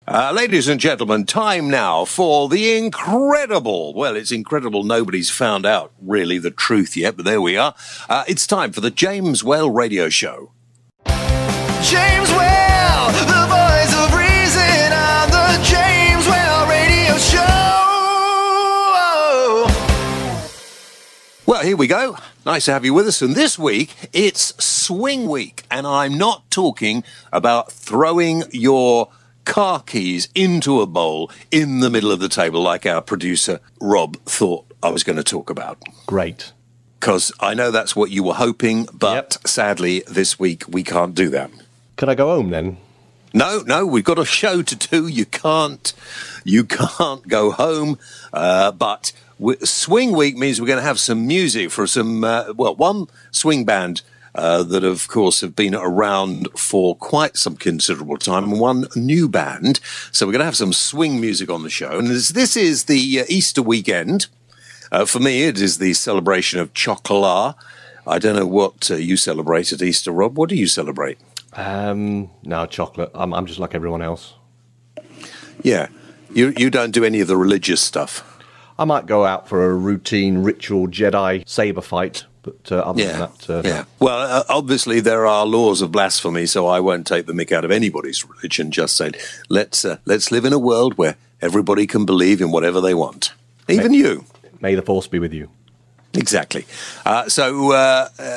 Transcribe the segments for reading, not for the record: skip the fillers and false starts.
Ladies and gentlemen, time now for the incredible, well, it's incredible nobody's found out really the truth yet, but there we are. It's time for the James Whale Radio Show. James Whale, the voice of reason on the James Whale Radio Show. Well, here we go. Nice to have you with us. And this week, it's Swing Week. And I'm not talking about throwing your car keys into a bowl in the middle of the table like our producer Rob thought I was going to talk about. Great. Because I know that's what you were hoping, but sadly this week we can't do that. Can I go home then? No, we've got a show to do. You can't go home. But Swing Week means we're going to have some music for some, one swing band that, of course, have been around for quite some considerable time, and one new band. So we're going to have some swing music on the show. And this is the Easter weekend. For me, it is the celebration of chocolate. I don't know what you celebrate at Easter, Rob. What do you celebrate? No, chocolate. I'm just like everyone else. Yeah. You don't do any of the religious stuff. I might go out for a routine ritual Jedi saber fight, but other than that... yeah. Well, obviously there are laws of blasphemy, so I won't take the mick out of anybody's religion, just saying, let's live in a world where everybody can believe in whatever they want. Even you. May the force be with you. Exactly. So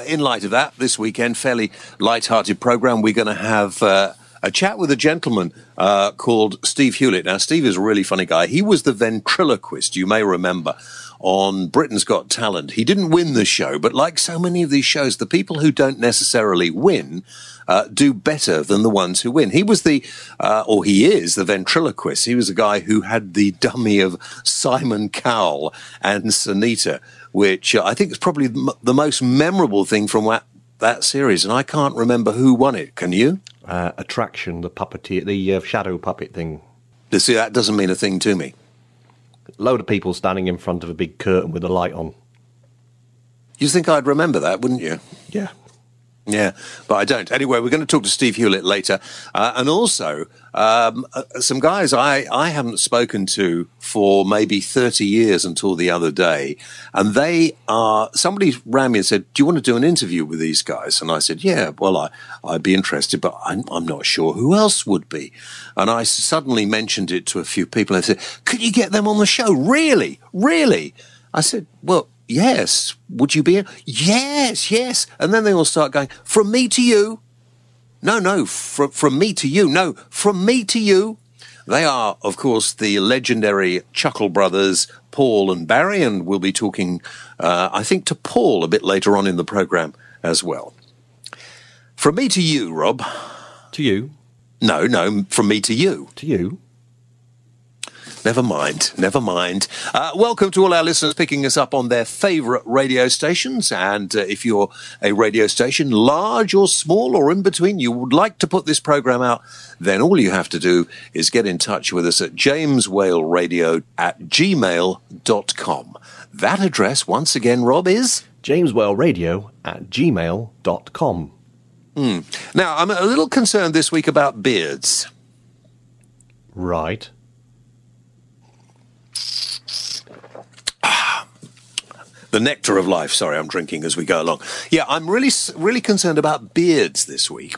in light of that, this weekend, fairly light-hearted programme, we're going to have a chat with a gentleman called Steve Hewlett. Now, Steve is a really funny guy. He was the ventriloquist, you may remember, on Britain's Got Talent. He didn't win the show, but like so many of these shows, the people who don't necessarily win do better than the ones who win. He was he is the ventriloquist. He was a guy who had the dummy of Simon Cowell and Sunita, which I think is probably the most memorable thing from that series, and I can't remember who won it. Can you? Attraction, the puppeteer, the shadow puppet thing. See, that doesn't mean a thing to me. Load of people standing in front of a big curtain with a light on. You think I'd remember that, wouldn't you? Yeah. Yeah, but I don't. Anyway, we're going to talk to Steve Hewlett later. And also, some guys I haven't spoken to for maybe 30 years until the other day. And somebody ran me and said, do you want to do an interview with these guys? And I said, yeah, well, I'd be interested, but I'm not sure who else would be. And I suddenly mentioned it to a few people. And they said, could you get them on the show? Really? Really? I said, well, yes. Would you be in? Yes. And then they all start going, from me to you. No, from me to you. No, from me to you. They are, of course, the legendary Chuckle Brothers, Paul and Barry, and we'll be talking, I think, to Paul a bit later on in the programme as well. From me to you, Rob. To you? No, from me to you. To you? Never mind. Welcome to all our listeners picking us up on their favourite radio stations. And if you're a radio station, large or small or in between, you would like to put this programme out, then all you have to do is get in touch with us at jameswhaleradio@gmail.com. That address, once again, Rob, is? jameswhaleradio@gmail.com. Now, I'm a little concerned this week about beards. Right. The nectar of life. Sorry, I'm drinking as we go along. Yeah, I'm really concerned about beards this week.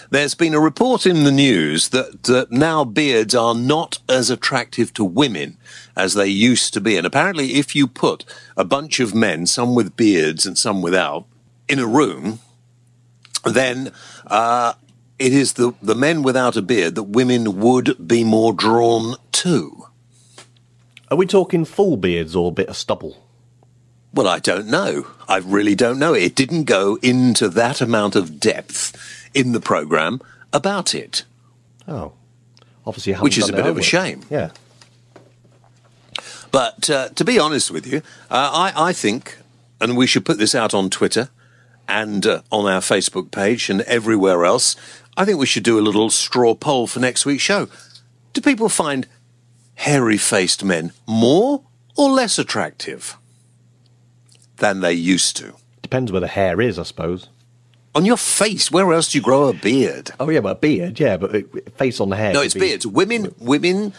There's been a report in the news that now beards are not as attractive to women as they used to be. And apparently if you put a bunch of men, some with beards and some without, in a room, then it is the men without a beard that women would be more drawn to. Are we talking full beards or a bit of stubble? Well, I don't know. I really don't know. It didn't go into that amount of depth in the programme about it. Oh. Obviously, which is a bit of a shame. Yeah. But to be honest with you, I think, and we should put this out on Twitter and on our Facebook page and everywhere else, I think we should do a little straw poll for next week's show. Do people find hairy-faced men more or less attractive than they used to? Depends where the hair is, I suppose. On your face? Where else do you grow a beard? Oh, yeah, but a beard, yeah, but face on the hair. No, it's beards. Women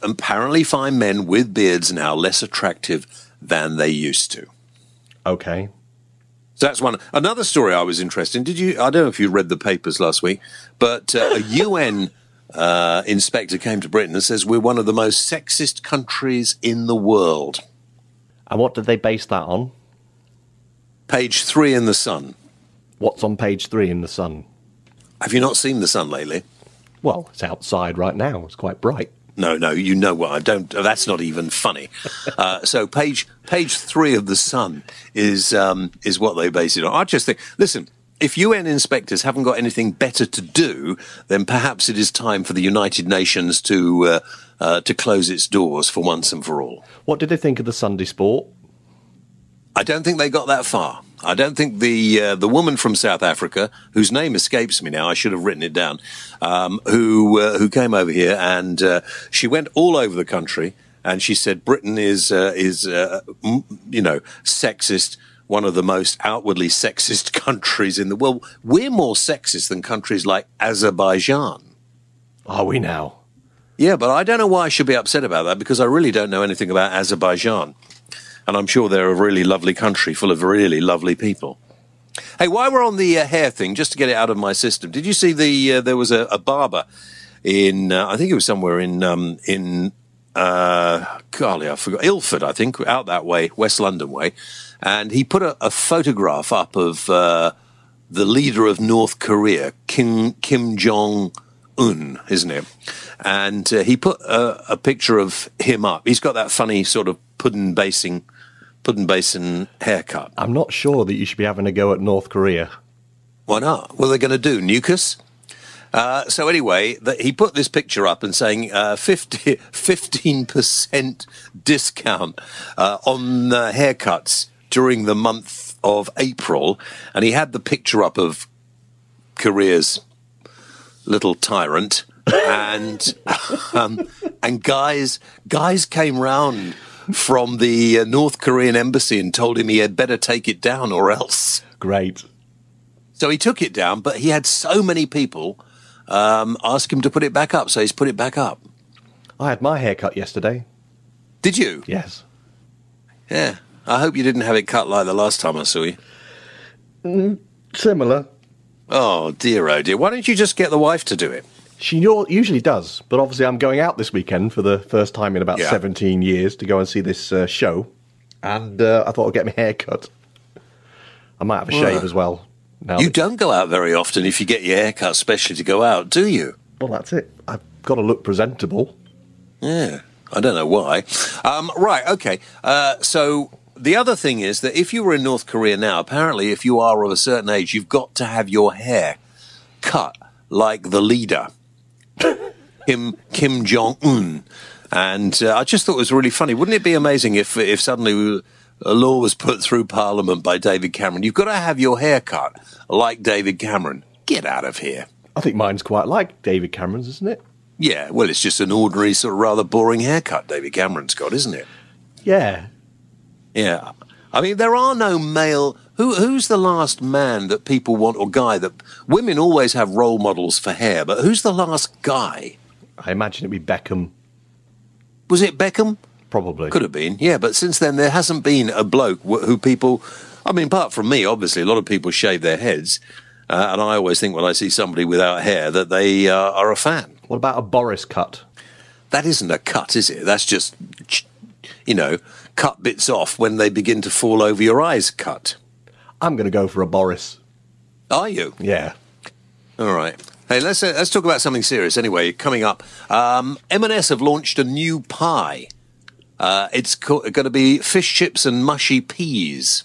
apparently find men with beards now less attractive than they used to. Okay. So that's one. Another story I was interested in. I don't know if you read the papers last week, but a UN inspector came to Britain and says we're one of the most sexist countries in the world. And what did they base that on? Page 3 in The Sun. What's on page 3 in The Sun? Have you not seen The Sun lately? Well, it's outside right now. It's quite bright. No, you know what? I don't. That's not even funny. So page 3 of The Sun is what they base it on. I just think, listen, if UN inspectors haven't got anything better to do, then perhaps it is time for the United Nations to close its doors for once and for all. What did they think of the Sunday Sport? I don't think they got that far. I don't think the woman from South Africa, whose name escapes me now, I should have written it down, who came over here and she went all over the country and she said Britain is sexist, one of the most outwardly sexist countries in the world. We're more sexist than countries like Azerbaijan. Are we now? Yeah, but I don't know why I should be upset about that because I really don't know anything about Azerbaijan. And I'm sure they're a really lovely country full of really lovely people. Hey, while we're on the hair thing, just to get it out of my system, did you see there was a barber in, I think it was somewhere golly, I forgot, Ilford, I think, out that way, West London way. And he put a photograph up of the leader of North Korea, Kim Jong-un, isn't it? And he put a picture of him up. He's got that funny sort of pudding basin haircut. I'm not sure that you should be having a go at North Korea. Why not? What are they going to do? Nuke us? So anyway, he put this picture up and saying 15% discount on haircuts during the month of April. And he had the picture up of Korea's little tyrant. And guys came round from the North Korean embassy and told him he had better take it down or else. Great. So he took it down, but he had so many people ask him to put it back up, so he's put it back up. I had my hair cut yesterday. Did you? Yes. Yeah. I hope you didn't have it cut like the last time I saw you. Similar. Oh dear. Why don't you just get the wife to do it? She usually does, but obviously I'm going out this weekend for the first time in about 17 years to go and see this show, and I thought I'd get my hair cut. I might have a shave as well. You don't go out very often if you get your hair cut, especially to go out, do you? Well, that's it. I've got to look presentable. Yeah, I don't know why. Right, okay. So the other thing is that if you were in North Korea now, apparently if you are of a certain age, you've got to have your hair cut like the leader. Kim Jong-un. And I just thought it was really funny. Wouldn't it be amazing if suddenly a law was put through Parliament by David Cameron? You've got to have your hair cut like David Cameron. Get out of here. I think mine's quite like David Cameron's, isn't it? Yeah, well, it's just an ordinary sort of rather boring haircut David Cameron's got, isn't it? Yeah. Yeah. I mean, there are no male... Who's the last man that people want, or guy that... Women always have role models for hair, but who's the last guy? I imagine it'd be Beckham. Was it Beckham? Probably. Could have been, yeah, but since then there hasn't been a bloke who people... I mean, apart from me, obviously, a lot of people shave their heads, and I always think when I see somebody without hair that they are a fan. What about a Boris cut? That isn't a cut, is it? That's just, cut bits off when they begin to fall over your eyes cut. I'm going to go for a Boris. Are you? Yeah. All right. Hey, let's talk about something serious. Anyway, coming up, M&S have launched a new pie. It's going to be fish chips and mushy peas.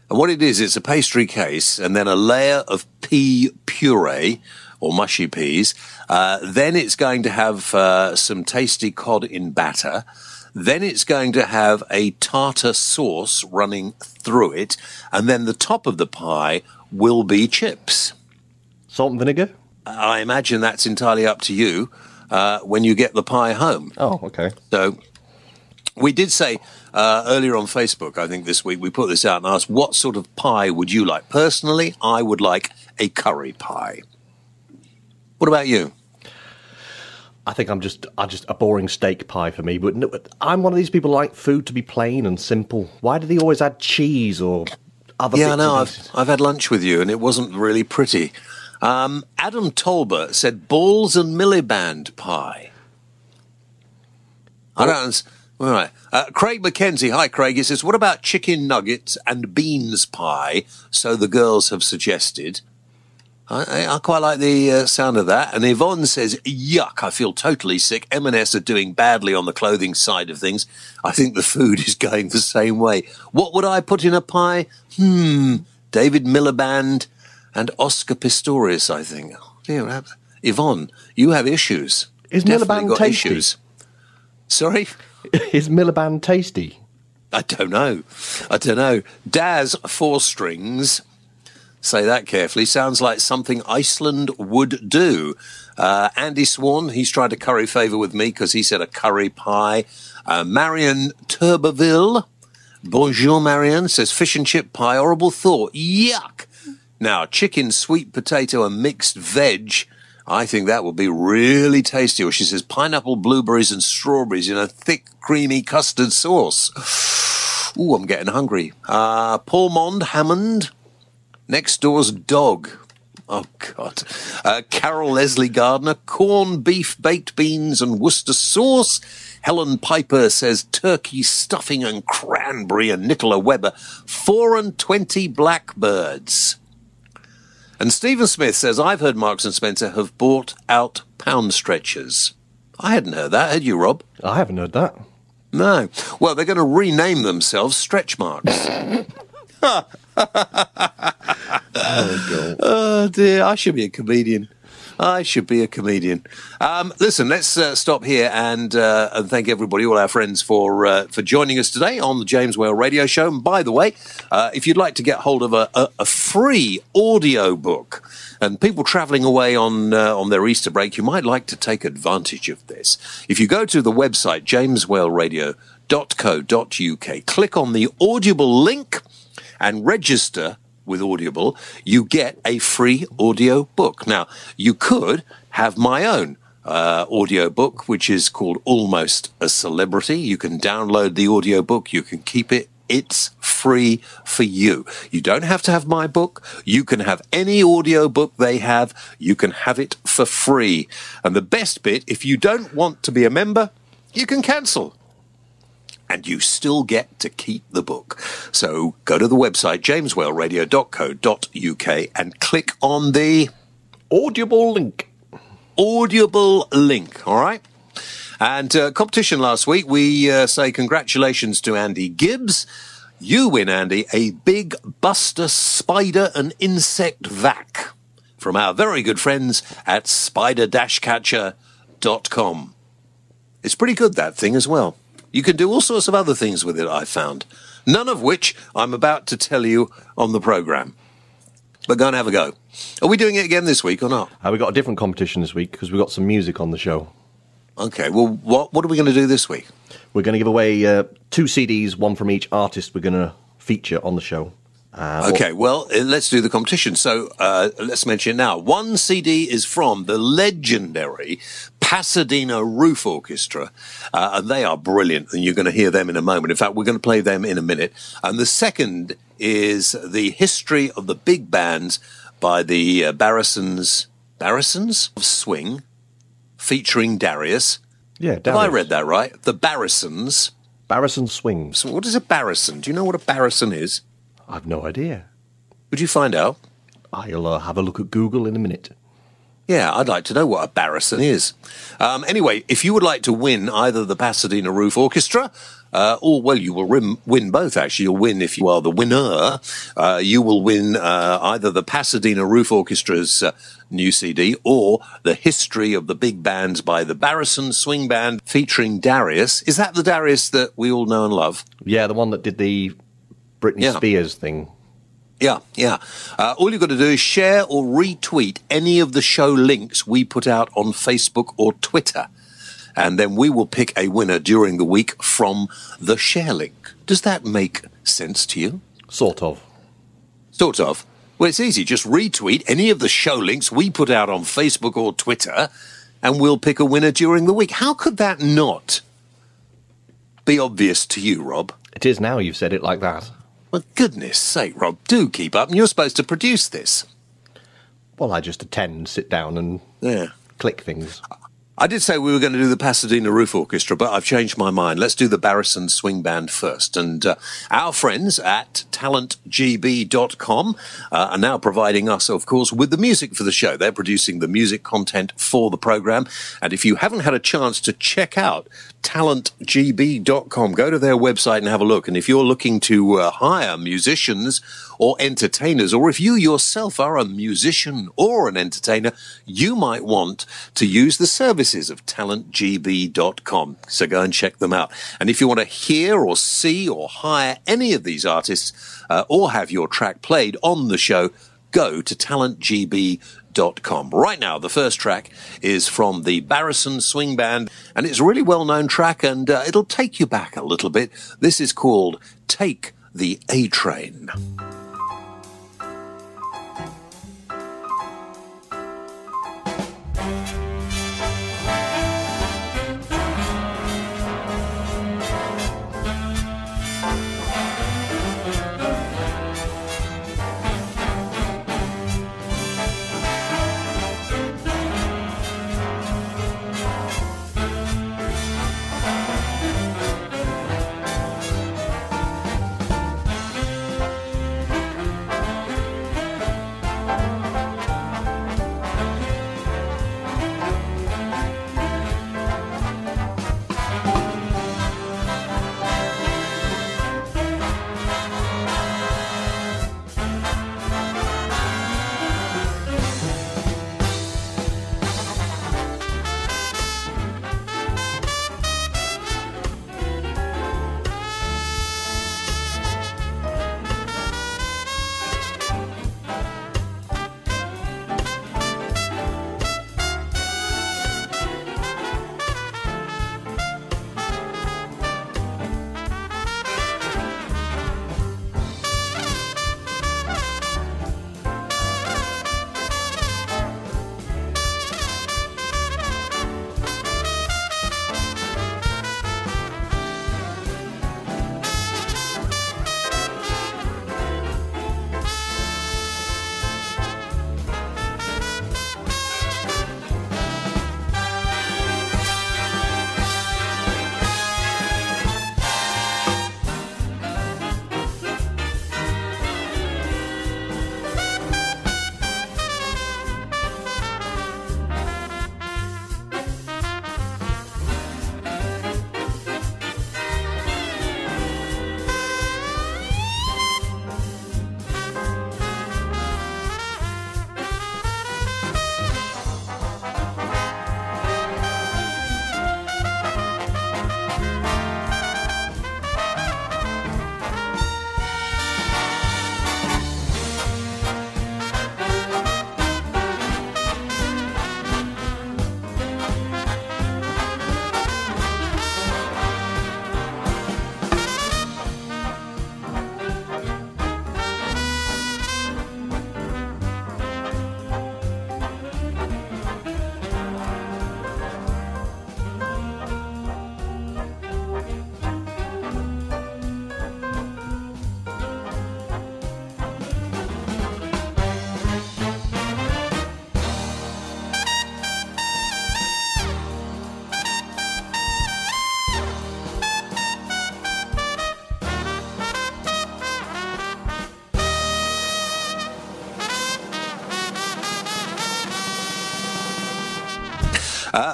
And what it is, it's a pastry case and then a layer of pea puree or mushy peas. Then it's going to have some tasty cod in batter. Then it's going to have a tartar sauce running through it. And then the top of the pie will be chips. Salt and vinegar? I imagine that's entirely up to you when you get the pie home. Oh, okay. So We did say earlier on Facebook, I think this week, we put this out and asked, what sort of pie would you like? Personally, I would like a curry pie. What about you? I think I'm just a boring steak pie for me. But no, I'm one of these people who like food to be plain and simple. Why do they always add cheese or other Yeah, bits no, and pieces? I've had lunch with you and it wasn't really pretty. Adam Tolbert said balls and milliband pie. I don't. All right. Craig McKenzie. Hi, Craig. He says, what about chicken nuggets and beans pie? So the girls have suggested. I quite like the sound of that. And Yvonne says, yuck, I feel totally sick. M&S are doing badly on the clothing side of things. I think the food is going the same way. What would I put in a pie? David Miliband and Oscar Pistorius, I think. Oh, dear, Yvonne, you have issues. Is Definitely Miliband got tasty? issues. Sorry? Is Miliband tasty? I don't know. Daz Four Strings, say that carefully, sounds like something Iceland would do. Andy Swan, he's tried to curry favour with me because he said a curry pie. Marion Turbeville, bonjour Marion, says fish and chip pie, horrible thought, yuck. Now, chicken, sweet potato and mixed veg, I think that would be really tasty. Or she says pineapple, blueberries and strawberries in a thick, creamy custard sauce. Ooh, I'm getting hungry. Paul Mond Hammond, next door's dog. Oh, God. Carol Leslie Gardner, corned beef, baked beans and Worcester sauce. Helen Piper says turkey stuffing and cranberry, and Nicola Webber, 4 and 20 blackbirds. And Stephen Smith says, I've heard Marks & Spencer have bought out pound stretchers. I hadn't heard that. Had you, Rob? I haven't heard that. No. Well, they're going to rename themselves Stretch Marks. Oh, God. Oh, dear. I should be a comedian. Listen, let's stop here and thank everybody, all our friends, for joining us today on the James Whale Radio Show. And by the way, if you'd like to get hold of a free audio book, and people travelling away on their Easter break, you might like to take advantage of this. If you go to the website, jameswhaleradio.co.uk, click on the Audible link and register with Audible, you get a free audio book. Now, you could have my own audio book, which is called Almost a Celebrity. You can download the audio book. You can keep it. It's free for you. You don't have to have my book. You can have any audio book they have. You can have it for free. And the best bit, if you don't want to be a member, you can cancel. And you still get to keep the book. So go to the website, jameswhaleradio.co.uk, and click on the Audible link. Audible link, all right? And competition last week, we say congratulations to Andy Gibbs. You win, Andy, a big Buster spider and insect vac from our very good friends at spider-catcher.com. It's pretty good, that thing, as well. You can do all sorts of other things with it, I found. None of which I'm about to tell you on the programme. But go and have a go. Are we doing it again this week or not? We got a different competition this week because we got some music on the show. Okay, well, what are we going to do this week? We're going to give away 2 CDs, one from each artist we're going to feature on the show. Okay, well, let's do the competition. So let's mention it now. 1 CD is from the legendary Pasadena Roof Orchestra, and they are brilliant, and you're going to hear them in a moment. In fact, we're going to play them in a minute. And the second is the History of the Big Bands by the Barrisons of Swing, featuring Darius. Yeah, Darius. Have I read that right? The Barrisons. Barrison Swing. So what is a barrison? Do you know what a barrison is? I've no idea. Would you find out? I'll have a look at Google in a minute. Yeah, I'd like to know what a barrison is. Anyway, if you would like to win either the Pasadena Roof Orchestra, or, well, you will win both, actually. You'll win if you are the winner. You will win either the Pasadena Roof Orchestra's new CD or the History of the Big Bands by the Barrison Swing Band featuring Darius. Is that the Darius that we all know and love? Yeah, the one that did the Britney Spears thing. Yeah. All you've got to do is share or retweet any of the show links we put out on Facebook or Twitter. and then we will pick a winner during the week from the share link. Does that make sense to you? Sort of. Sort of. Well, it's easy. Just retweet any of the show links we put out on Facebook or Twitter, and we'll pick a winner during the week. How could that not be obvious to you, Rob? It is now you've said it like that. Well, goodness sake, Rob, do keep up. And you're supposed to produce this. Well, I just attend, sit down and click things. I did say we were going to do the Pasadena Roof Orchestra, but I've changed my mind. Let's do the Barrison Swing Band first. And our friends at talentgb.com are now providing us, of course, with the music for the show. They're producing the music content for the program. And if you haven't had a chance to check out talentgb.com, go to their website and have a look. And if you're looking to hire musicians or entertainers, or if you yourself are a musician or an entertainer, you might want to use the services of talentgb.com. So go and check them out. And if you want to hear or see or hire any of these artists or have your track played on the show, go to talentgb.com. Right now, the first track is from the Barrison Swing Band, and it's a really well-known track, and it'll take you back a little bit. This is called Take the A-Train.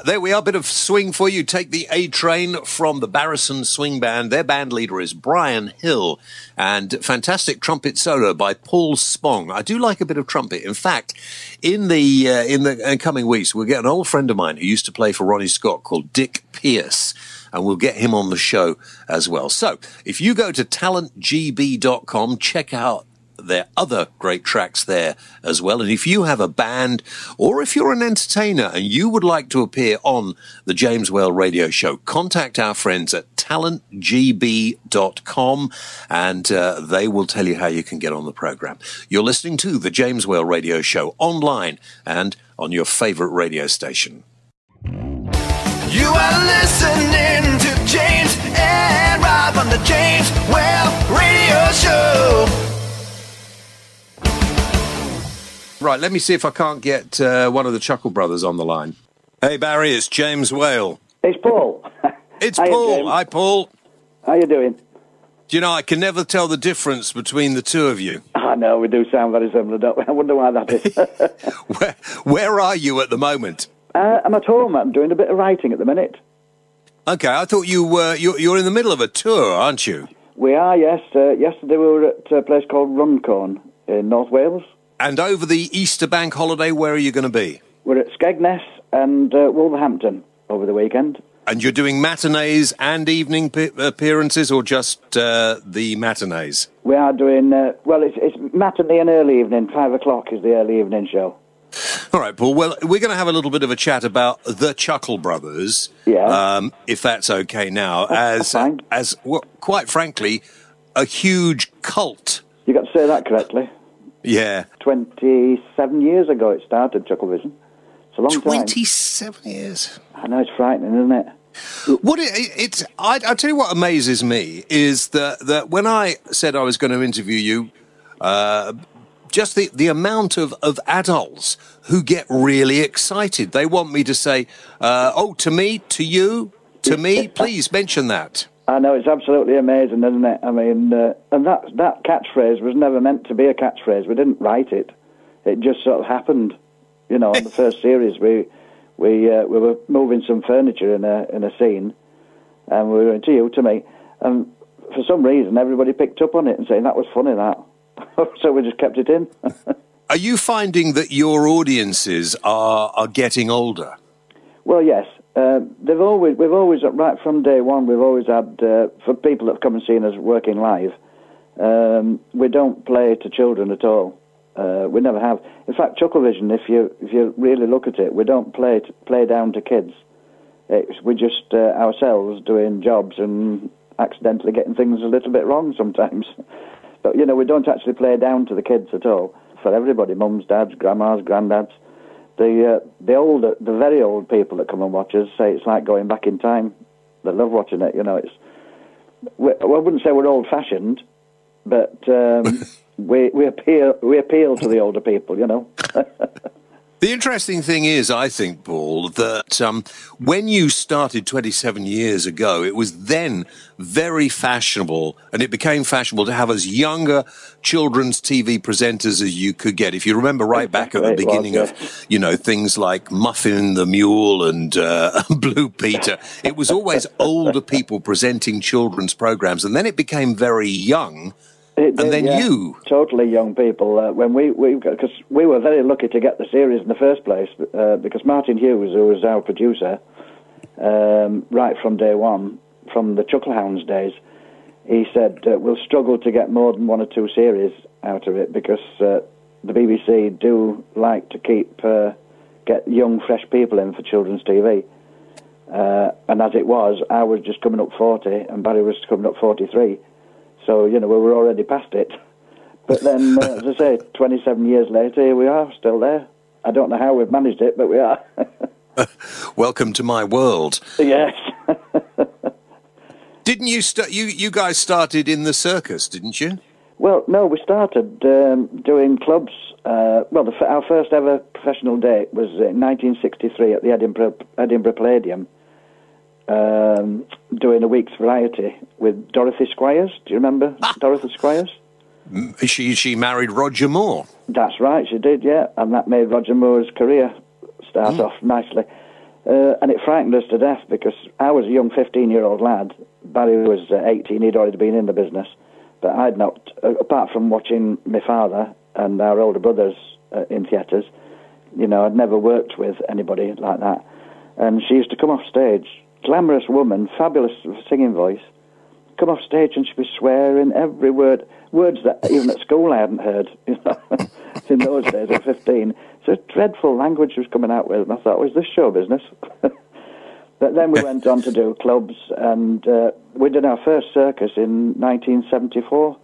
There we are, a bit of swing for you. Take the A-Train from the Barrison Swing Band. Their band leader is Brian Hill, and fantastic trumpet solo by Paul Spong. I do like a bit of trumpet. In fact, in the coming weeks, we'll get an old friend of mine who used to play for Ronnie Scott called Dick Pierce, and we'll get him on the show as well. So if you go to talentgb.com, check out there are other great tracks there as well. And if you have a band or if you're an entertainer and you would like to appear on the James Whale Radio Show, contact our friends at talentgb.com and they will tell you how you can get on the program. You're listening to the James Whale Radio Show online and on your favorite radio station. You are listening to James and Rob on the James Whale Radio Show. Right, let me see if I can't get one of the Chuckle Brothers on the line. Hey, Barry, it's James Whale. It's Paul. It's Hiya, Paul. James. Hi, Paul. How you doing? Do you know, I can never tell the difference between the two of you. I know, we do sound very similar, don't we? I wonder why that is. Where are you at the moment? I'm at home. I'm doing a bit of writing at the minute. Okay, I thought you were you're in the middle of a tour, aren't you? We are, yes. Yesterday we were at a place called Runcorn in North Wales. And over the Easter bank holiday, where are you going to be? We're at Skegness and Wolverhampton over the weekend. And you're doing matinees and evening appearances, or just the matinees? We are doing, it's matinee and early evening. 5 o'clock is the early evening show. All right, Paul. Well, we're going to have a little bit of a chat about the Chuckle Brothers, if that's okay now, well, quite frankly, a huge cult. You got to say that correctly. Yeah. 27 years ago it started, Chucklevision. It's a long time. 27 years. I know, it's frightening, isn't it? I'll tell you what amazes me is that when I said I was going to interview you, just the amount of adults who get really excited. They want me to say, to me, to you, to me, please mention that. I know, it's absolutely amazing, isn't it? I mean, and that catchphrase was never meant to be a catchphrase. We didn't write it. It just sort of happened. You know, on the first series, we were moving some furniture in a scene, and we were going, to you, to me. And for some reason, everybody picked up on it and saying, that was funny, that. So we just kept it in. Are you finding that your audiences are getting older? Well, yes. We've always, right from day one, we've always had, for people that have come and seen us working live, we don't play to children at all. We never have. In fact, Chucklevision, if you really look at it, we don't play down to kids. We're just ourselves doing jobs and accidentally getting things a little bit wrong sometimes. But, you know, we don't actually play down to the kids at all. For everybody, mums, dads, grandmas, granddads. The very old people that come and watch us say it's like going back in time. They love watching it, you know. I wouldn't say we're old-fashioned, but we appeal to the older people, you know. The interesting thing is, I think, Paul, that when you started 27 years ago, it was then very fashionable, and it became fashionable to have as younger children's TV presenters as you could get. If you remember right back at the beginning of, you know, things like Muffin the Mule and Blue Peter, it was always older people presenting children's programs, and then it became very young. You totally young people because we were very lucky to get the series in the first place because Martin Hughes, who was our producer right from day one, from the Chucklehounds days, he said we'll struggle to get more than one or two series out of it because the BBC do like to get young, fresh people in for children's TV. And as it was, I was just coming up 40 and Barry was coming up 43. So, you know, we were already past it. But then, as I say, 27 years later, here we are, still there. I don't know how we've managed it, but we are. Welcome to my world. Yes. Didn't you you guys started in the circus, didn't you? Well, no, we started doing clubs. Our first ever professional date was in 1963 at the Edinburgh Palladium. Doing a week's variety with Dorothy Squires. Do you remember Dorothy Squires? She married Roger Moore. That's right, she did, yeah. And that made Roger Moore's career start off nicely. And it frightened us to death because I was a young 15-year-old lad. Barry was 18, he'd already been in the business. But I'd not, apart from watching my father and our older brothers in theatres, you know, I'd never worked with anybody like that. And she used to come off stage, glamorous woman, fabulous singing voice, come off stage and she'd be swearing every word. words that even at school I hadn't heard. You know, in those days at 15. So dreadful language was coming out with, and I thought, was this show business? But then we went on to do clubs, and we did our first circus in 1974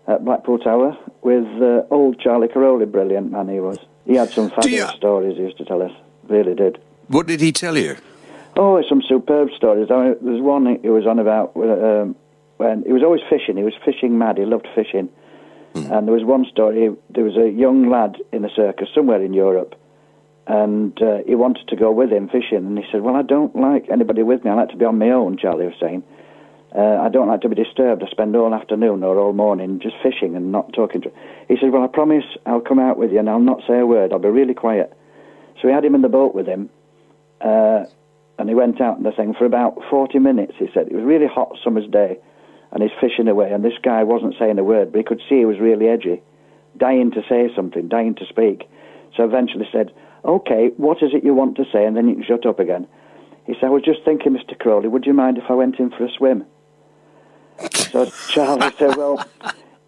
at Blackpool Tower with old Charlie Caroli, brilliant man he was. He had some fabulous stories he used to tell us, really did. What did he tell you? Oh, some superb stories. I mean, there's one he was on about when he was always fishing. He was fishing mad. He loved fishing. And there was one story. There was a young lad in a circus somewhere in Europe, and he wanted to go with him fishing. And he said, well, I don't like anybody with me. I like to be on my own, Charlie was saying. I don't like to be disturbed. I spend all afternoon or all morning just fishing and not talking to him. He said, well, I promise I'll come out with you and I'll not say a word. I'll be really quiet. So we had him in the boat with him, and he went out in the thing for about 40 minutes, he said. It was a really hot summer's day, and he's fishing away, and this guy wasn't saying a word, but he could see he was really edgy, dying to say something, dying to speak. So eventually said, okay, what is it you want to say, and then you can shut up again. He said, I was just thinking, Mr. Crowley, would you mind if I went in for a swim? So Charlie said, well,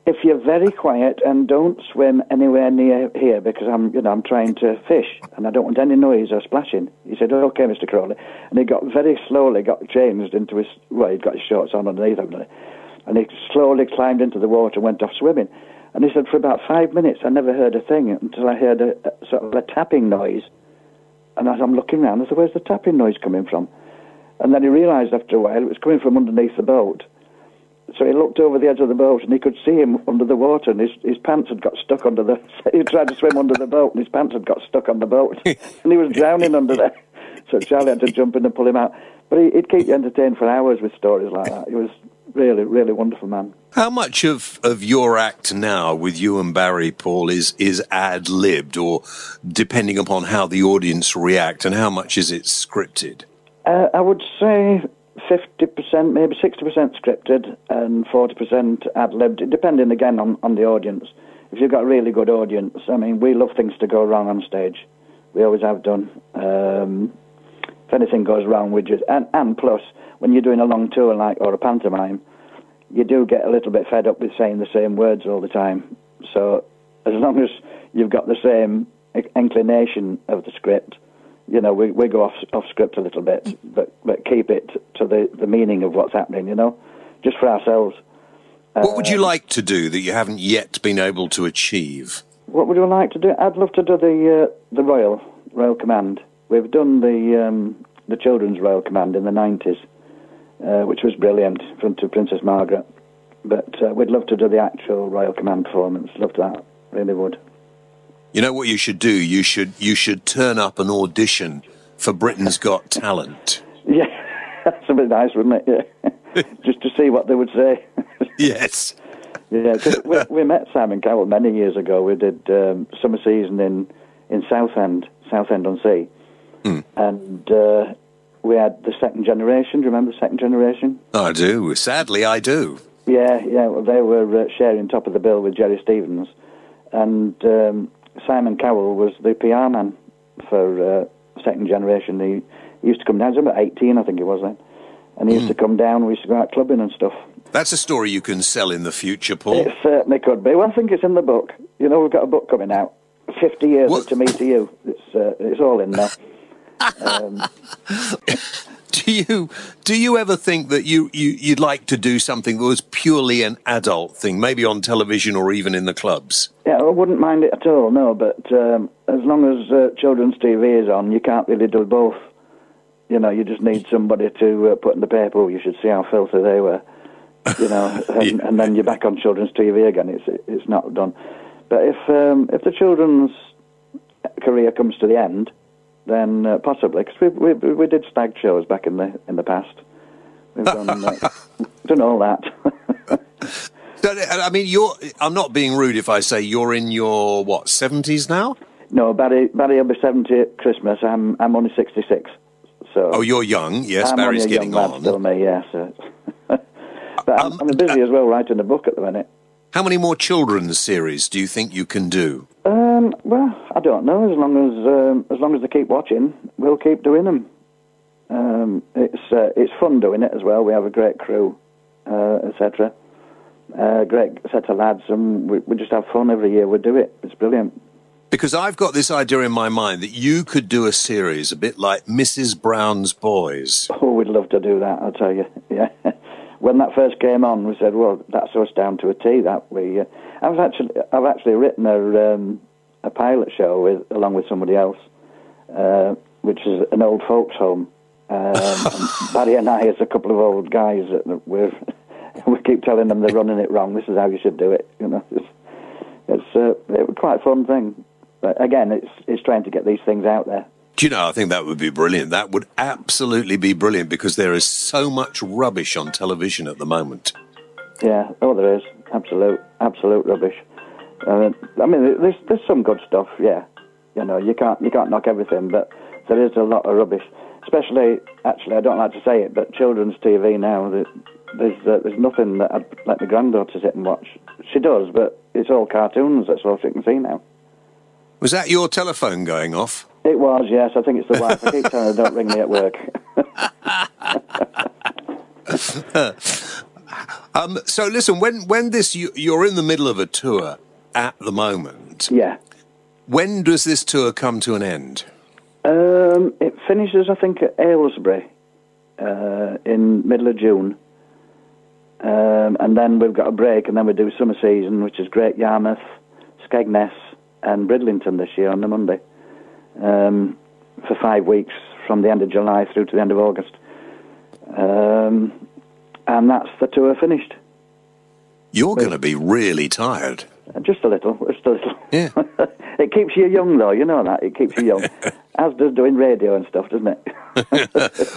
if you're very quiet and don't swim anywhere near here, because I'm trying to fish and I don't want any noise or splashing. He said, okay, Mr. Crowley. And he got very slowly changed into his, well, he'd got his shorts on underneath him, and he slowly climbed into the water and went off swimming. And he said, for about 5 minutes, I never heard a thing until I heard a sort of a tapping noise. And as I'm looking around, I said, where's the tapping noise coming from? And then he realised after a while it was coming from underneath the boat. So he looked over the edge of the boat and he could see him under the water, and his pants had got stuck under the... He tried to swim under the boat and his pants had got stuck on the boat. And he was drowning under there. So Charlie had to jump in and pull him out. But he'd keep you entertained for hours with stories like that. He was really, really wonderful man. How much of your act now with you and Barry, Paul, is ad-libbed, or depending upon how the audience react, and how much is it scripted? I would say 50%, maybe 60% scripted and 40% ad-libbed, depending again on the audience. If you've got a really good audience, I mean, we love things to go wrong on stage. We always have done. If anything goes wrong, we just... And plus, when you're doing a long tour or a pantomime, you do get a little bit fed up with saying the same words all the time. So as long as you've got the same inclination of the script, you know, we go off script a little bit, but keep it to the meaning of what's happening, you know, just for ourselves. What would you like to do that you haven't yet been able to achieve? What would you like to do? I'd love to do the Royal Command. We've done the Children's Royal Command in the 90s, which was brilliant, to Princess Margaret. But we'd love to do the actual Royal Command performance. Love that, really would. You know what you should do? You should turn up and audition for Britain's Got Talent. Yeah, that's a bit nice, wouldn't it? Yeah. Just to see what they would say. Yes. Yeah, cause we met Simon Cowell many years ago. We did summer season in Southend-on-Sea. And we had the Second Generation. Do you remember the Second Generation? I do. Sadly, I do. Yeah. Well, they were sharing top of the bill with Jerry Stevens. And Simon Cowell was the PR man for Second Generation. He used to come down. He was about 18, I think he was then. And he used to come down. We used to go out clubbing and stuff. That's a story you can sell in the future, Paul. It certainly could be. Well, I think it's in the book. You know, we've got a book coming out. 50 years of To Me to You. It's all in there. Do you ever think that you'd like to do something that was purely an adult thing, maybe on television or even in the clubs? Yeah, I wouldn't mind it at all, no, but as long as children's TV is on, you can't really do both. You know, you just need somebody to put in the paper, oh, you should see how filthy they were, you know, and then you're back on children's TV again. It's not done. But if the children's career comes to the end, then possibly, because we did stag shows back in the past. We've done all that. So, I mean, I'm not being rude if I say you're in your 70s now? No, Barry will be 70 at Christmas. I'm only 66. So oh, you're young. Yes, Barry's getting on. I'm still me. Yeah. So. But I'm busy as well, writing a book at the minute. How many more children's series do you think you can do? Well, I don't know. As long as they keep watching, we'll keep doing them. It's fun doing it as well. We have a great crew, etc. Great set of lads, and we just have fun every year. We do it. It's brilliant. Because I've got this idea in my mind that you could do a series a bit like Mrs. Brown's Boys. Oh, we'd love to do that, I'll tell you. Yeah. When that first came on, we said, well, that's us down to a T. I've actually written a pilot show along with somebody else, which is an old folks' home. And Barry and I, as a couple of old guys, we keep telling them they're running it wrong. This is how you should do it. You know, it was quite a fun thing. But again, it's trying to get these things out there. Do you know, I think that would be brilliant. That would absolutely be brilliant because there is so much rubbish on television at the moment. Yeah, there is. Absolute rubbish. I mean, there's some good stuff, yeah. You know, you can't knock everything, but there is a lot of rubbish. Especially, actually, I don't like to say it, but children's TV now, there's nothing that I'd let my granddaughter sit and watch. She does, but it's all cartoons. That's all she can see now. Was that your telephone going off? It was, yes. I think it's the wife. I keep telling her, don't ring me at work. So listen, when you're in the middle of a tour at the moment. Yeah. When does this tour come to an end? It finishes, I think, at Aylesbury in middle of June. And then we've got a break, and then we do summer season, which is Great Yarmouth, Skegness, and Bridlington this year on the Monday, for 5 weeks from the end of July through to the end of August. And that's the tour finished. You're going to be really tired. Just a little. Yeah. It keeps you young, though, you know that. It keeps you young. As does doing radio and stuff, doesn't it?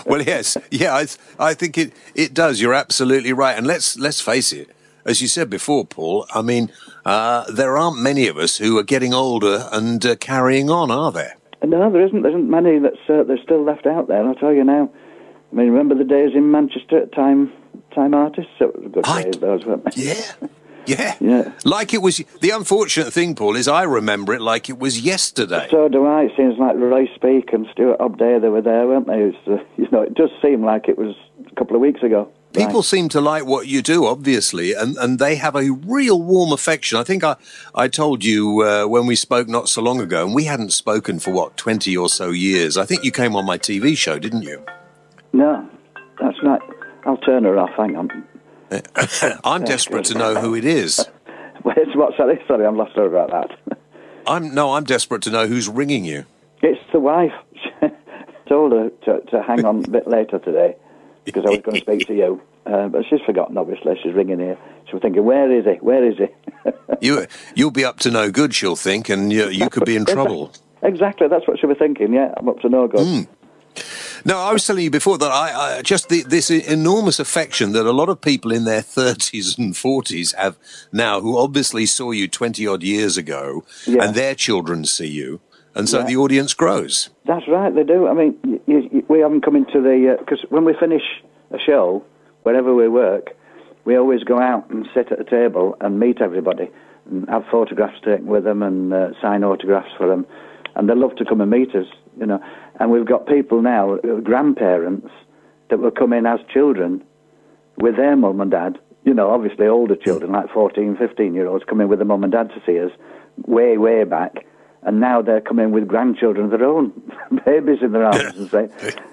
Well, yes. Yeah, I think it does. You're absolutely right. And let's face it. As you said before, Paul, I mean, there aren't many of us who are getting older and carrying on, are there? No, there isn't. There isn't many that's still left out there, I'll tell you now. I mean, remember the days in Manchester at Time Artists? It was good days, those, weren't they? Yeah. Yeah. Like it was. The unfortunate thing, Paul, is I remember it like it was yesterday. So do I. It seems like Roy Speak and Stuart Hobday, they were there, weren't they? It does seem like it was a couple of weeks ago. People seem to like what you do, obviously, and they have a real warm affection. I think I told you when we spoke not so long ago, and we hadn't spoken for, 20 or so years. I think you came on my TV show, didn't you? No, that's not. I'll turn her off, hang on. I'm desperate to know who it is. Wait, what? Sorry, I'm lost over about that. I'm desperate to know who's ringing you. It's the wife. Told her to hang on a bit later today because I was going to speak to you, but she's forgotten. Obviously, she's ringing here. She was thinking, "Where is he? Where is he?" You'll be up to no good, she'll think, and you could be in trouble. Exactly, that's what she was thinking. Yeah, I'm up to no good. No, I was telling you before that I just this enormous affection that a lot of people in their 30s and 40s have now, who obviously saw you 20-odd years ago, and their children see you, and so the audience grows. That's right, they do. I mean, we haven't come into because when we finish a show, wherever we work, we always go out and sit at a table and meet everybody, and have photographs taken with them and sign autographs for them, and they love to come and meet us, you know. And we've got people now, grandparents, that will come in as children with their mum and dad, you know, obviously older children, like 14, 15-year-olds, come in with their mum and dad to see us way, way back. And now they're coming with grandchildren of their own, babies in their arms, and say,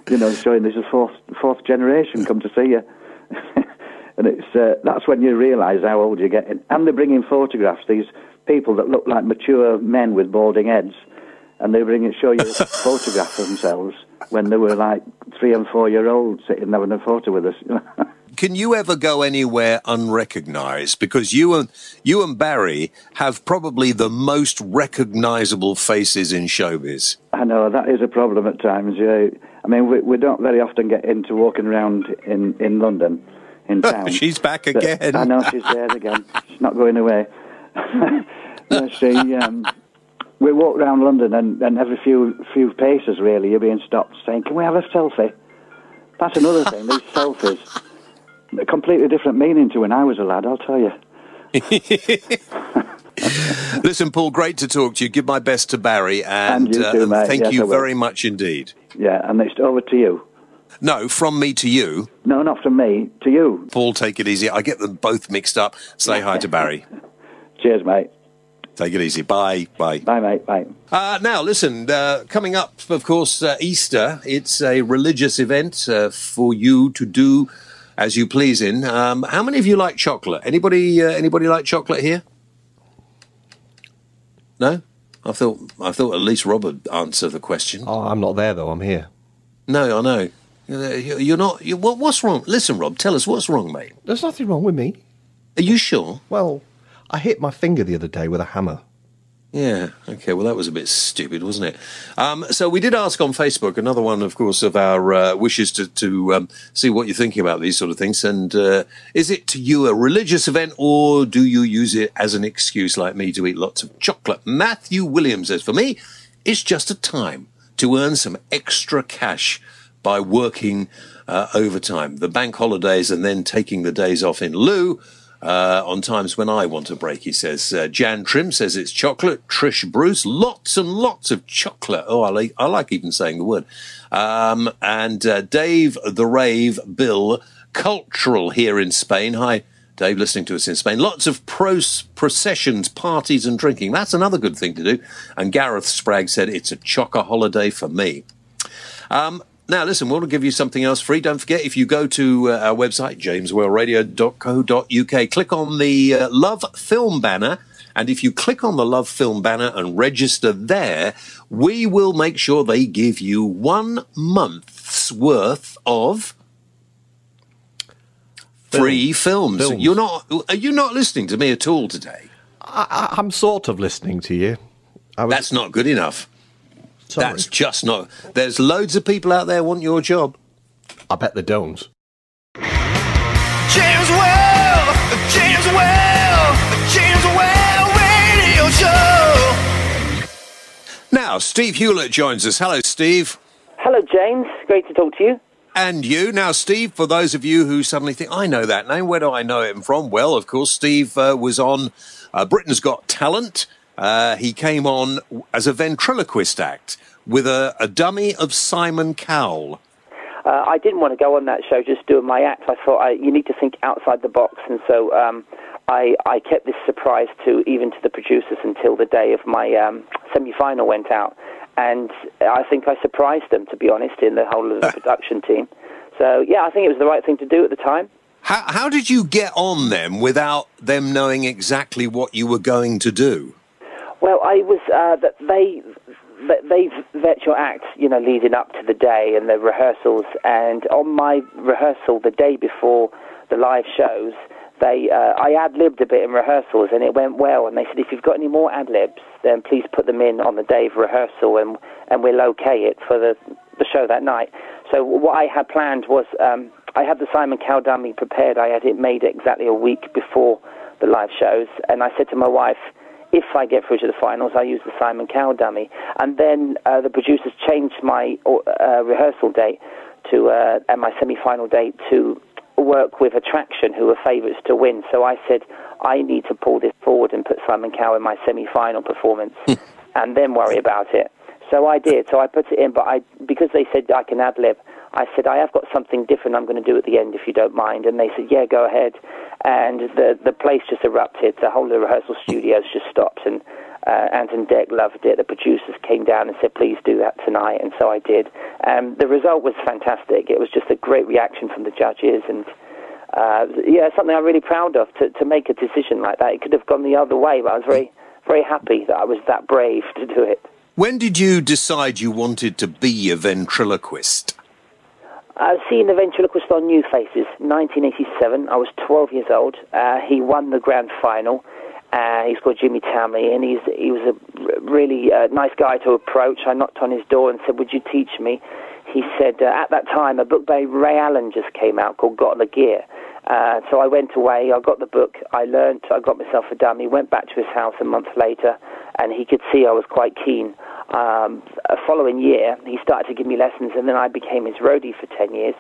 you know, showing this is fourth generation come to see you. And that's when you realise how old you're getting. And they bring in photographs, these people that look like mature men with balding heads, and they show you a photograph of themselves when they were like 3 and 4 year olds sitting having a photo with us. Can you ever go anywhere unrecognised? Because you and Barry have probably the most recognisable faces in showbiz. I know, that is a problem at times, yeah. I mean, we don't very often get into walking around in London, in town. She's back again. I know, she's there again. She's not going away. We walk around London, and every few paces, really, you're being stopped saying, "Can we have a selfie?" That's another thing, these selfies. A completely different meaning to when I was a lad, I'll tell you. Listen, Paul, great to talk to you. Give my best to Barry, and you too, mate. Thank you very much indeed. Yeah, and it's over to you. No, from me to you. No, not from me, to you. Paul, take it easy. I get them both mixed up. Say hi to Barry. Cheers, mate. Take it easy. Bye. Bye. Bye, mate. Bye. Now, listen, coming up, of course, Easter. It's a religious event for you to do as you please in. How many of you like chocolate? Anybody like chocolate here? No? I thought at least Rob would answer the question. Oh, I'm not there, though. I'm here. No, I know. You're not... what's wrong? Listen, Rob, tell us what's wrong, mate. There's nothing wrong with me. Are you sure? Well, I hit my finger the other day with a hammer. Yeah, okay, well, that was a bit stupid, wasn't it? So we did ask on Facebook, another one, of course, of our wishes to see what you're thinking about these sort of things. And is it to you a religious event, or do you use it as an excuse like me to eat lots of chocolate? Matthew Williams says, for me, it's just a time to earn some extra cash by working overtime. The bank holidays and then taking the days off in lieu. On times when I want a break, he says. Jan Trim says it's chocolate. Trish Bruce, lots and lots of chocolate. Oh, I like even saying the word. And Dave the Rave Bill, cultural here in Spain. Hi, Dave, listening to us in Spain. Lots of processions, parties and drinking. That's another good thing to do. And Gareth Spragg said it's a chocker holiday for me. Now, listen, we'll give you something else free. Don't forget, if you go to our website, jameswellradio.co.uk, click on the Love Film banner. And if you click on the Love Film banner and register there, we will make sure they give you 1 month's worth of free films. Are you not listening to me at all today? I'm sort of listening to you. That's not good enough. Sorry. That's just not... There's loads of people out there want your job. I bet they don't. James Well Radio Show. Now, Steve Hewlett joins us. Hello, Steve. Hello, James. Great to talk to you. And you. Now, Steve, for those of you who suddenly think, I know that name, where do I know him from? Well, of course, Steve was on Britain's Got Talent. He came on as a ventriloquist act with a dummy of Simon Cowell. I didn't want to go on that show just doing my act. I thought you need to think outside the box, and so I kept this surprise even to the producers until the day of my semi-final went out. And I think I surprised them, to be honest, in the whole of the production team. So, yeah, I think it was the right thing to do at the time. How did you get on them without them knowing exactly what you were going to do? Well, I was they vet your act, leading up to the day and the rehearsals. And on my rehearsal, the day before the live shows, I ad-libbed a bit in rehearsals, and it went well. And they said, if you've got any more ad-libs, then please put them in on the day of rehearsal, and we'll okay it for the show that night. So what I had planned was I had the Simon Cowell dummy prepared. I had it made exactly a week before the live shows, and I said to my wife, if I get through to the finals, I use the Simon Cowell dummy. And then the producers changed my rehearsal date and my semi-final date to work with Attraction, who were favourites to win. So I said, I need to pull this forward and put Simon Cowell in my semi-final performance and then worry about it. So I did. So I put it in, but because they said I can ad-lib, I said, I have got something different I'm going to do at the end, if you don't mind. And they said, yeah, go ahead. And the place just erupted. The whole of the rehearsal studios just stopped. And Anton Deck loved it. The producers came down and said, please do that tonight. And so I did. The result was fantastic. It was just a great reaction from the judges. And, something I'm really proud of, to make a decision like that. It could have gone the other way, but I was very, very happy that I was that brave to do it. When did you decide you wanted to be a ventriloquist? Seeing the ventriloquist on New Faces, 1987. I was 12 years old. He won the grand final. He's called Jimmy Tamley, and he was a really nice guy to approach. I knocked on his door and said, would you teach me? He said, at that time, a book by Ray Allen just came out called Got the Gear. So I went away, I got the book, I learnt, I got myself a dummy, went back to his house a month later, and he could see I was quite keen. A following year, he started to give me lessons, and then I became his roadie for 10 years.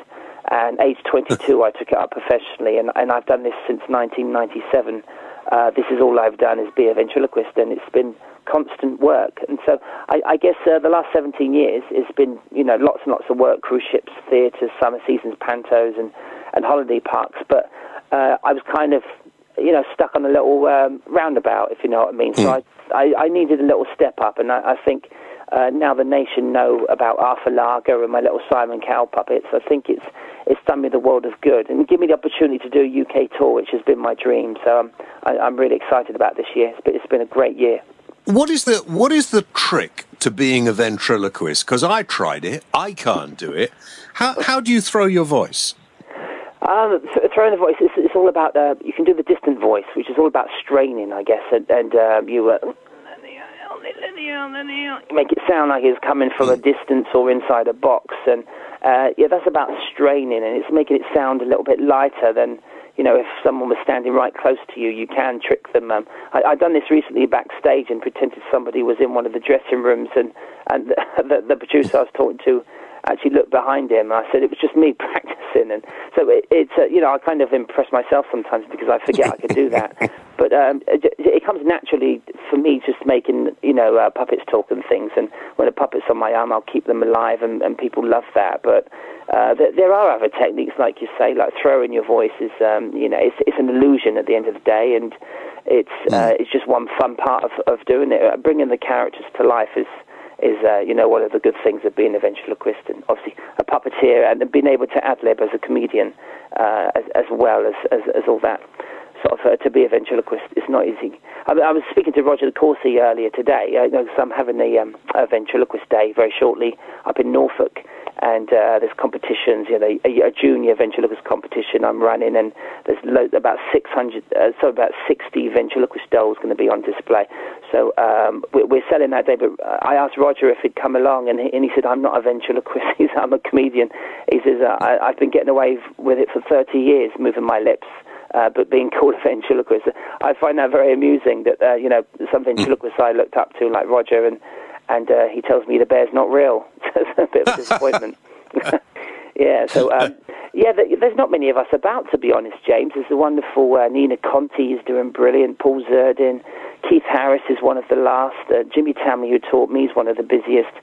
And age 22, I took it up professionally, and I've done this since 1997. This is all I've done is be a ventriloquist, and it's been constant work. And so I guess the last 17 years it's been, lots and lots of work, cruise ships, theatres, summer seasons, pantos, and holiday parks. But I was kind of, stuck on a little roundabout, if you know what I mean. So I needed a little step up, and I think now the nation know about Arthur Lager and my little Simon Cowell puppets. I think it's done me the world of good and give me the opportunity to do a UK tour, which has been my dream. So I'm really excited about this year. It's been a great year. What is the trick to being a ventriloquist? Because I tried it. I can't do it. How do you throw your voice? Throwing the voice, it's all about, you can do the distant voice, which is all about straining, I guess, and you make it sound like it's coming from a distance or inside a box, and that's about straining, and it's making it sound a little bit lighter than, if someone was standing right close to you, you can trick them. I've done this recently backstage and pretended somebody was in one of the dressing rooms, and the producer I was talking to actually looked behind him, and I said it was just me practicing. And so it's I kind of impress myself sometimes because I forget I could do that. But it comes naturally for me, just making puppets talk and things. And when a puppet's on my arm, I'll keep them alive, and people love that. But there are other techniques, like you say, like throwing your voice is it's an illusion at the end of the day, and it's just one fun part of doing it. Bringing the characters to life is one of the good things of being a ventriloquist, and obviously a puppeteer, and being able to ad-lib as a comedian as well as all that. Sort of to be a ventriloquist is not easy. I was speaking to Roger Corsi earlier today. So I'm having a ventriloquist day very shortly up in Norfolk, and there's competitions. A junior ventriloquist competition I'm running, and there's about 60 ventriloquist dolls going to be on display. So we're selling that day. But I asked Roger if he'd come along, and he said, "I'm not a ventriloquist. He said, I'm a comedian." He says, "I've been getting away with it for 30 years, moving my lips." But being called a ventriloquist, I find that very amusing. That some ventriloquists I looked up to, like Roger, and he tells me the bear's not real. So it's a bit of a disappointment. Yeah. So there's not many of us about, to be honest. James, there's the wonderful Nina Conti is doing brilliant. Paul Zerdin, Keith Harris is one of the last. Jimmy Tammy, who taught me, is one of the busiest,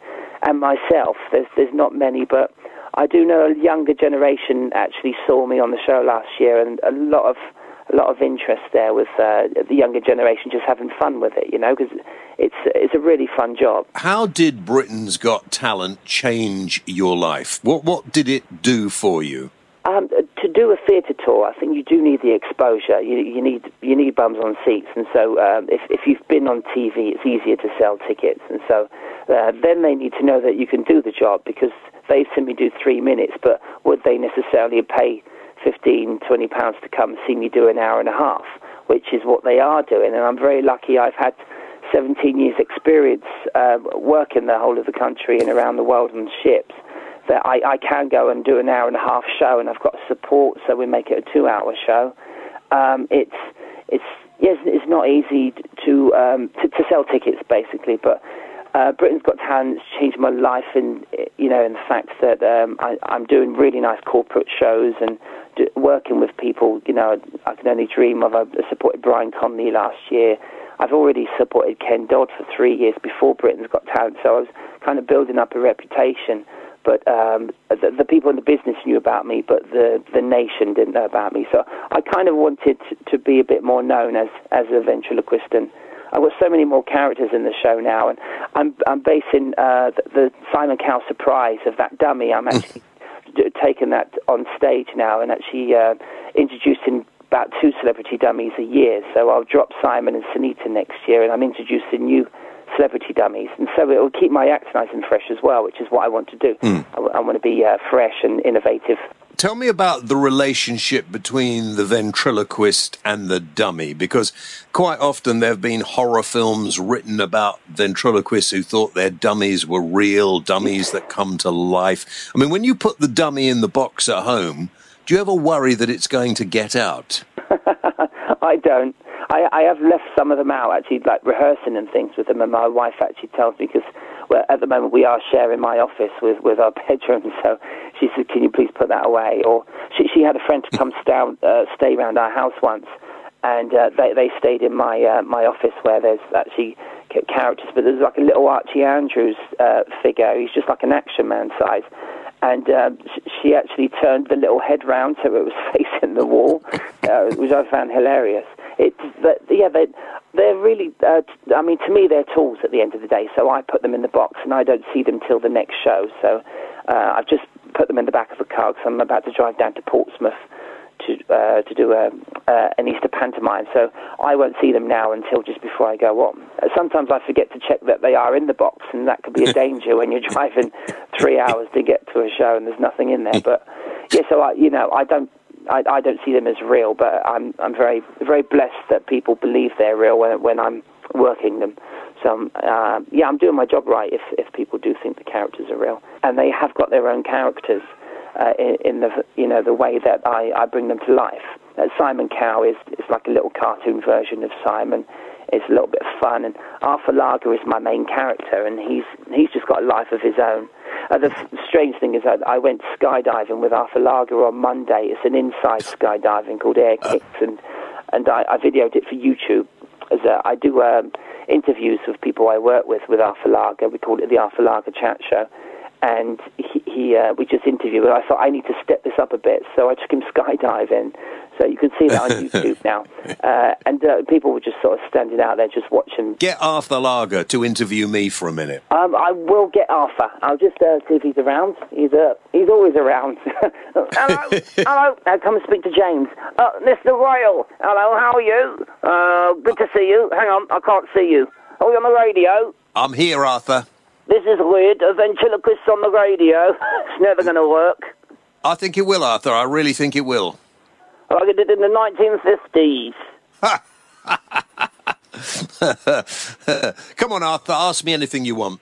and myself. There's not many, but I do know a younger generation actually saw me on the show last year, and a lot of interest there with the younger generation just having fun with it, because it's a really fun job. How did Britain's Got Talent change your life? What did it do for you? To do a theatre tour, I think you do need the exposure. You need bums on seats, and so if you've been on TV, it's easier to sell tickets, and so then they need to know that you can do the job, because they simply do 3 minutes, but would they necessarily pay £15-20 to come see me do an hour and a half, which is what they are doing. And I'm very lucky. I've had 17 years experience working the whole of the country and around the world on ships, that I can go and do an hour and a half show, and I've got support, so we make it a 2-hour show. It's not easy to sell tickets, basically, but Britain's Got Talent has changed my life in the fact that I'm doing really nice corporate shows and working with people. I can only dream of. I supported Brian Conley last year. I've already supported Ken Dodd for 3 years before Britain's Got Talent, so I was kind of building up a reputation. But the people in the business knew about me, but the nation didn't know about me. So I kind of wanted to be a bit more known as a ventriloquist, and I've got so many more characters in the show now, and I'm basing the Simon Cowell surprise of that dummy. I'm actually taking that on stage now and actually introducing about 2 celebrity dummies a year. So I'll drop Simon and Sunita next year, and I'm introducing new celebrity dummies, and so it will keep my act nice and fresh as well, which is what I want to do. I want to be fresh and innovative. Tell me about the relationship between the ventriloquist and the dummy, because quite often there have been horror films written about ventriloquists who thought their dummies were real, dummies that come to life. I mean, when you put the dummy in the box at home, do you ever worry that it's going to get out? I don't. I have left some of them out, actually, like rehearsing and things with them, and my wife actually tells me, because well, at the moment we are sharing my office with our bedroom, so she said, can you please put that away? Or she had a friend to come stay around our house once, and they stayed in my office where there's actually characters, but there's like a little Archie Andrews figure. He's just like an Action Man size. And she actually turned the little head round so it was facing the wall, which I found hilarious. They're really, I mean, to me, they're tools at the end of the day, so I put them in the box, and I don't see them till the next show. So I've just put them in the back of a car because I'm about to drive down to Portsmouth to do an Easter pantomime, so I won't see them now until just before I go on. Sometimes I forget to check that they are in the box, and that could be a danger when you're driving 3 hours to get to a show and there's nothing in there. But yeah, so I don't see them as real, but I'm very, very blessed that people believe they're real when I'm working them. So I'm doing my job right if people do think the characters are real, and they have got their own characters. In the way that I bring them to life. Simon Cowell is like a little cartoon version of Simon. It's a little bit of fun, and Arthur Lager is my main character, and he's just got a life of his own. The strange thing is that I went skydiving with Arthur Lager on Monday. It's an inside skydiving called Air Kicks, and I videoed it for YouTube. As I do interviews with people I work with Arthur Lager. We call it the Arthur Lager Chat Show. And we just interviewed, and I thought I need to step this up a bit, so I took him skydiving. So you can see that on YouTube now. And people were just sort of standing out there just watching. Get Arthur Lager to interview me for a minute. I will get Arthur. I'll just see if he's around. He's always around. Hello. Come and speak to James. Mr. Royal. Hello, how are you? Good to see you. Hang on, I can't see you. Are we on the radio? I'm here, Arthur. This is weird. A ventriloquist on the radio. It's never going to work. I think it will, Arthur. I really think it will. Like I did in the 1950s. Come on, Arthur. Ask me anything you want.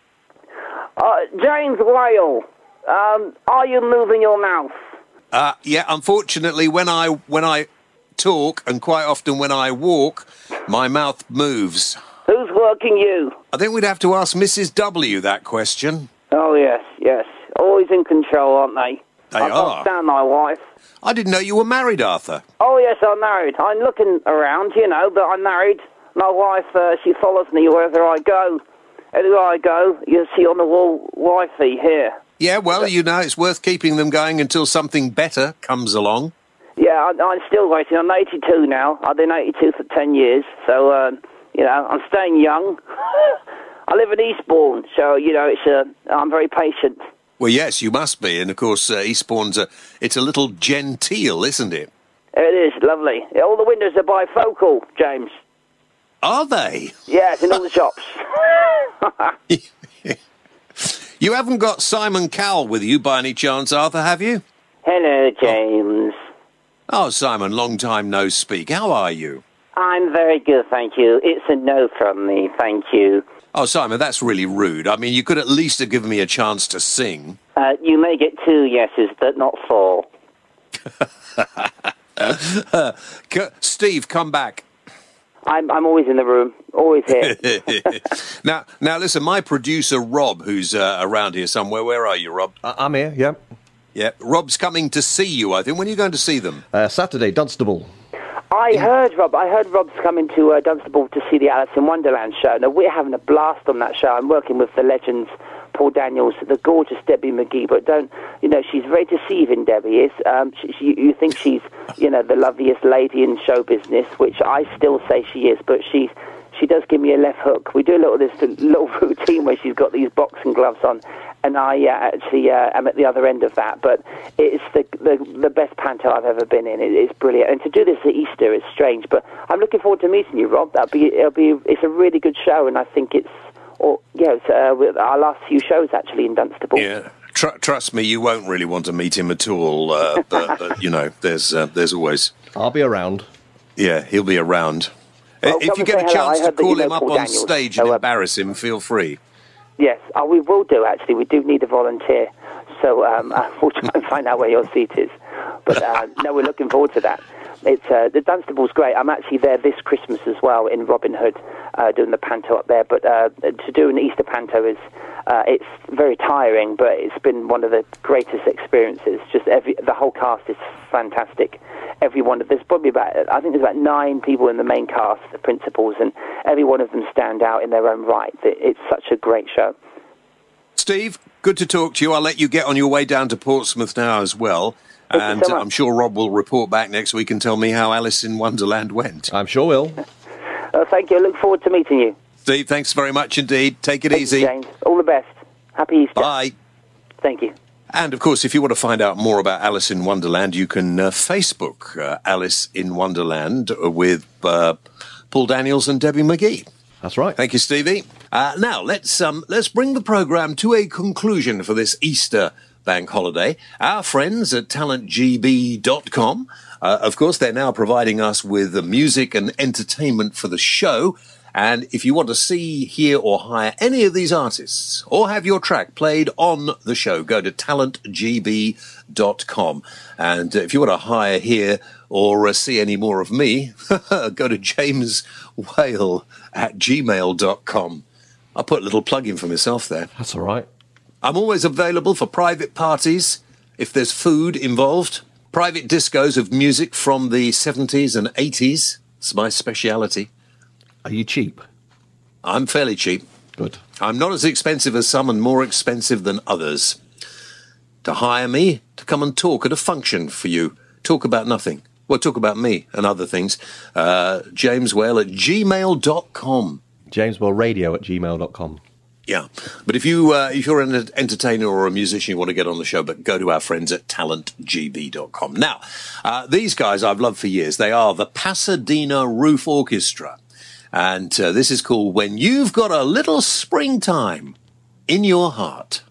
James Whale, are you moving your mouth? Yeah, unfortunately, when I talk, and quite often when I walk, my mouth moves. Who's working you? I think we'd have to ask Mrs. W that question. Oh, yes. Always in control, aren't they? They I are. can't stand my wife. I didn't know you were married, Arthur. Oh, yes, I'm married. I'm looking around, but I'm married. My wife, she follows me wherever I go. Everywhere I go, you see on the wall, wifey here. Yeah, well, it's worth keeping them going until something better comes along. Yeah, I'm still waiting. I'm 82 now. I've been 82 for 10 years, so... I'm staying young. I live in Eastbourne, so, I'm very patient. Well, yes, you must be. And, of course, Eastbourne's it's a little genteel, isn't it? It is, lovely. All the windows are bifocal, James. Are they? Yes, in all the shops. You haven't got Simon Cowell with you by any chance, Arthur, have you? Hello, James. Oh, Simon, long time no speak. How are you? I'm very good, thank you. It's a no from me, thank you. Oh, Simon, that's really rude. I mean, you could at least have given me a chance to sing. You may get 2 yeses, but not 4. Steve, come back. I'm always in the room, always here. Now, listen, my producer, Rob, who's around here somewhere. Where are you, Rob? I'm here, yeah. Yeah, Rob's coming to see you, I think. When are you going to see them? Saturday, Dunstable. I heard Rob's coming to Dunstable to see the Alice in Wonderland show. Now, we're having a blast on that show. I'm working with the legends, Paul Daniels, the gorgeous Debbie McGee, but she's very deceiving, Debbie is. You think she's, the loveliest lady in show business, which I still say she is, but she does give me a left hook. We do a little routine where she's got these boxing gloves on, and I actually am at the other end of that. But it's the best panto I've ever been in. It's brilliant. And to do this at Easter is strange, but I'm looking forward to meeting you, Rob. It's a really good show, and I think it's our last few shows actually in Dunstable. Yeah. Trust me, you won't really want to meet him at all. But there's always. I'll be around. Yeah, he'll be around. Well, if you get a chance to call him up on stage and embarrass him, feel free. Yes, we will do, actually. We do need a volunteer. So we'll try and find out where your seat is. But no, we're looking forward to that. The Dunstable's great. I'm actually there this Christmas as well in Robin Hood. doing the panto up there. But to do an Easter panto is it's very tiring, but it's been one of the greatest experiences. Just the whole cast is fantastic. There's probably I think there's about 9 people in the main cast, the principals, and every one of them stand out in their own right. It's such a great show. Steve, good to talk to you. I'll let you get on your way down to Portsmouth now as well. And I'm sure Rob will report back next week and tell me how Alice in Wonderland went. I'm sure will. Thank you. I look forward to meeting you. Steve, thanks very much indeed. Take it easy. Thank you, James. All the best. Happy Easter. Bye. Thank you. And, of course, if you want to find out more about Alice in Wonderland, you can Facebook Alice in Wonderland with Paul Daniels and Debbie McGee. That's right. Thank you, Stevie. Now, let's bring the programme to a conclusion for this Easter bank holiday. Our friends at talentgb.com, of course, they're now providing us with the music and entertainment for the show. And if you want to see, hear or hire any of these artists or have your track played on the show, go to talentgb.com. And if you want to hire, hear or see any more of me, go to jameswhale@gmail.com. I'll put a little plug in for myself there. That's all right. I'm always available for private parties if there's food involved. Private discos of music from the 70s and 80s. It's my speciality. Are you cheap? I'm fairly cheap. Good. I'm not as expensive as some and more expensive than others. To hire me to come and talk at a function for you. Talk about nothing. Well, talk about me and other things. jameswhale@gmail.com. jameswhaleradio@gmail.com. Yeah, but if you're an entertainer or a musician, you want to get on the show, but go to our friends at talentgb.com. Now, these guys I've loved for years. They are the Pasadena Roof Orchestra, and this is called "When You've Got a Little Springtime in Your Heart."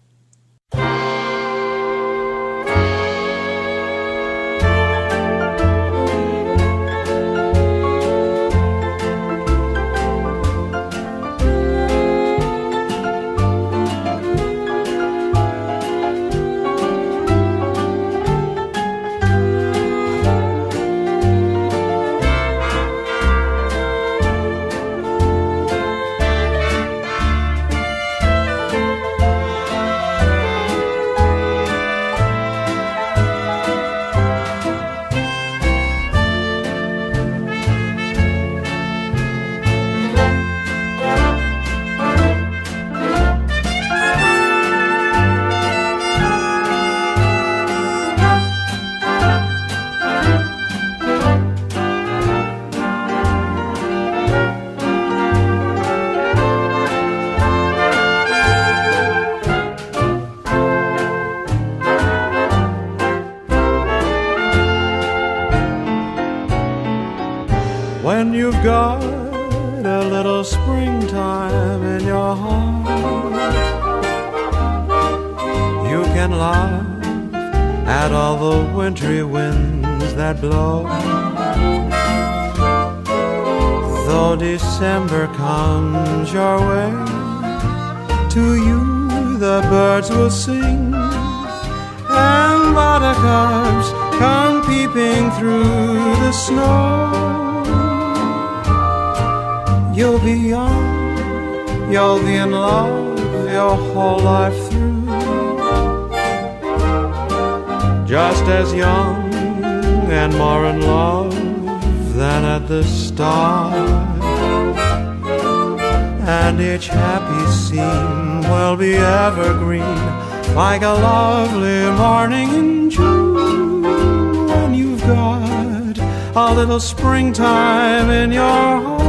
When you've got a little springtime in your heart, you can laugh at all the wintry winds that blow. Though December comes your way, to you the birds will sing, and buttercups come peeping through the snow. You'll be young, you'll be in love your whole life through, just as young and more in love than at the start. And each happy scene will be evergreen, like a lovely morning in June. When you've got a little springtime in your heart.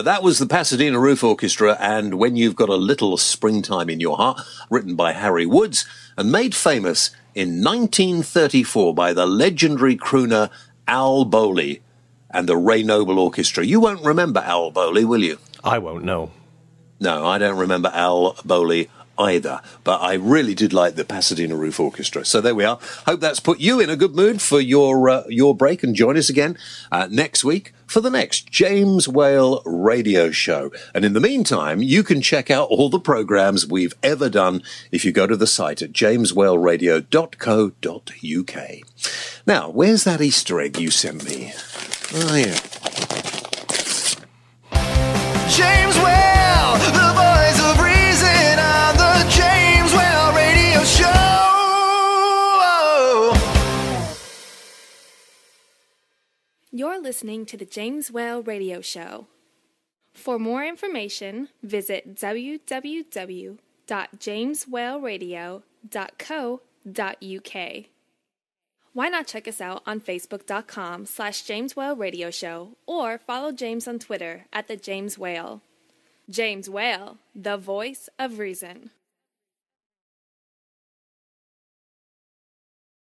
That was the Pasadena Roof Orchestra and When You've Got a Little Springtime in Your Heart, written by Harry Woods and made famous in 1934 by the legendary crooner Al Bowley and the Ray Noble Orchestra. You won't remember Al Bowley, will you? I won't know. No, I don't remember Al Bowley either, but I really did like the Pasadena Roof Orchestra. So there we are. Hope that's put you in a good mood for your break, and join us again next week for the next James Whale radio show. And in the meantime, you can check out all the programs we've ever done if you go to the site at jameswhaleradio.co.uk. Now, where's that Easter egg you sent me? Oh, yeah. James Whale, the voice of reason on the James Whale Radio Show. You're listening to the James Whale Radio Show. For more information, visit www.jameswhaleradio.co.uk. Why not check us out on Facebook.com/James Whale Radio Show, or follow James on Twitter @the James Whale. James Whale, the voice of reason.